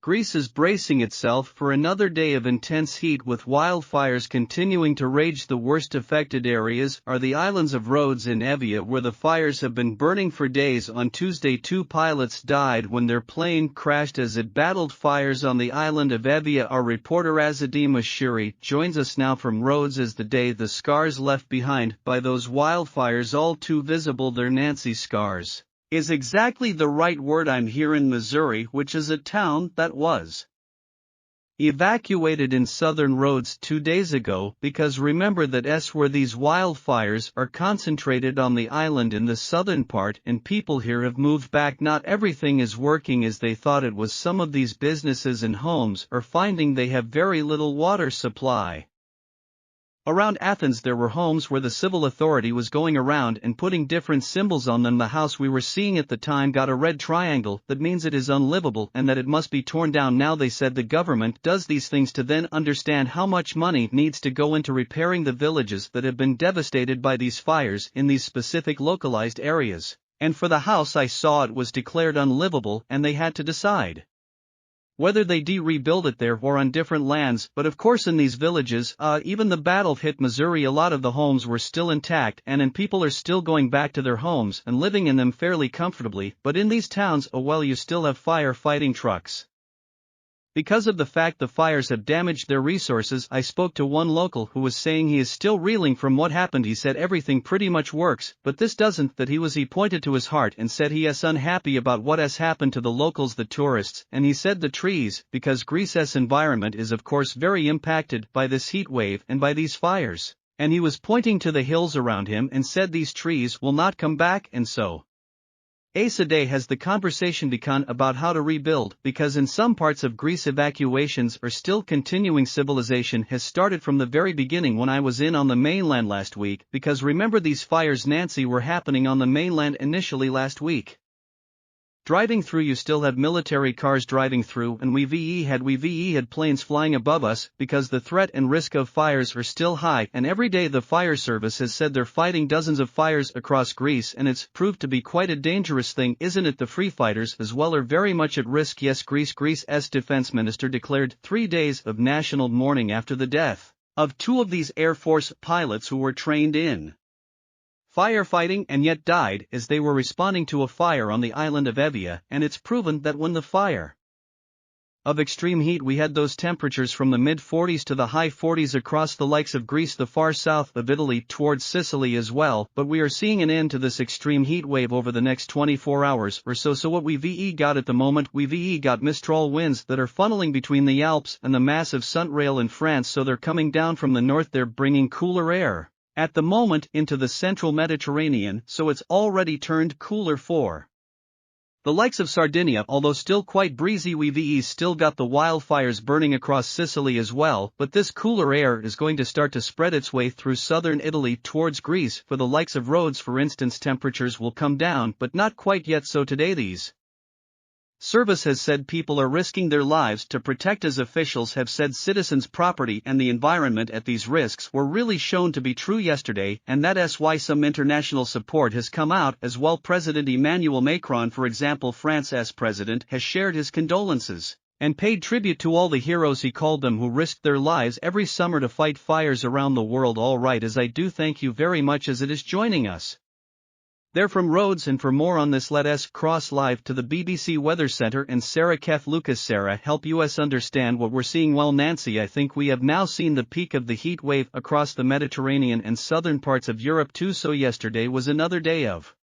Greece is bracing itself for another day of intense heat with wildfires continuing to rage. The worst affected areas are the islands of Rhodes and Evia, where the fires have been burning for days. On Tuesday, 2 pilots died when their plane crashed as it battled fires on the island of Evia. Our reporter Azadima Shiri joins us now from Rhodes as the day the scars left behind by those wildfires, all too visible. Their Nancy scars is exactly the right word. I'm here in Missouri, which is a town that was evacuated in southern Rhodes 2 days ago, because remember that's where these wildfires are concentrated, on the island in the southern part, and people here have moved back. Not everything is working as they thought it was. Some of these businesses and homes are finding they have very little water supply. Around Athens there were homes where the civil authority was going around and putting different symbols on them. The house we were seeing at the time got a red triangle. That means it is unlivable and that it must be torn down. Now they said the government does these things to then understand how much money needs to go into repairing the villages that have been devastated by these fires in these specific localized areas. And for the house I saw, it was declared unlivable and they had to decide whether they rebuild it there or on different lands. But of course in these villages, even the battle hit Missouri, a lot of the homes were still intact and people are still going back to their homes and living in them fairly comfortably. But in these towns, well, you still have firefighting trucks. Because of the fact the fires have damaged their resources. I spoke to one local who was saying he is still reeling from what happened. He said everything pretty much works, but this doesn't. He pointed to his heart and said he is unhappy about what has happened to the locals, the tourists, and he said the trees, because Greece's environment is of course very impacted by this heat wave and by these fires. And he was pointing to the hills around him and said these trees will not come back. And so today has the conversation begun about how to rebuild, because in some parts of Greece evacuations are still continuing. Civilization has started from the very beginning when I was on the mainland last week, because remember these fires, Nancy, were happening on the mainland initially last week. Driving through, you still have military cars driving through, and we had planes flying above us, because the threat and risk of fires are still high. And every day the fire service has said they're fighting dozens of fires across Greece, and it's proved to be quite a dangerous thing, isn't it? The free fighters as well are very much at risk. Yes, Greece's defense minister declared 3 days of national mourning after the death of 2 of these Air Force pilots who were trained in firefighting and yet died as they were responding to a fire on the island of Evia. And it's proven that when the fire of extreme heat, we had those temperatures from the mid-40s to the high 40s across the likes of Greece, the far south of Italy, towards Sicily as well. But we are seeing an end to this extreme heat wave over the next 24 hours or so. So what we got at the moment, we got Mistral winds that are funneling between the Alps and the massive sunrail in France. So they're coming down from the north, they're bringing cooler air at the moment into the central Mediterranean, so it's already turned cooler for the likes of Sardinia. Although still quite breezy, we've still got the wildfires burning across Sicily as well, but this cooler air is going to start to spread its way through southern Italy towards Greece. For the likes of Rhodes, for instance, temperatures will come down, but not quite yet. So today these service has said people are risking their lives to protect, as officials have said citizens' property and the environment at these risks were really shown to be true yesterday, and that's why some international support has come out as well. President Emmanuel Macron, for example, France's president, has shared his condolences and paid tribute to all the heroes, he called them, who risked their lives every summer to fight fires around the world. All right, as I do, thank you very much as it is joining us there from Rhodes. And for more on this, let us cross live to the BBC Weather Centre and Sarah Keth Lucas. Sarah, help us understand what we're seeing. Well, Nancy, I think we have now seen the peak of the heat wave across the Mediterranean and southern parts of Europe too. So yesterday was another day of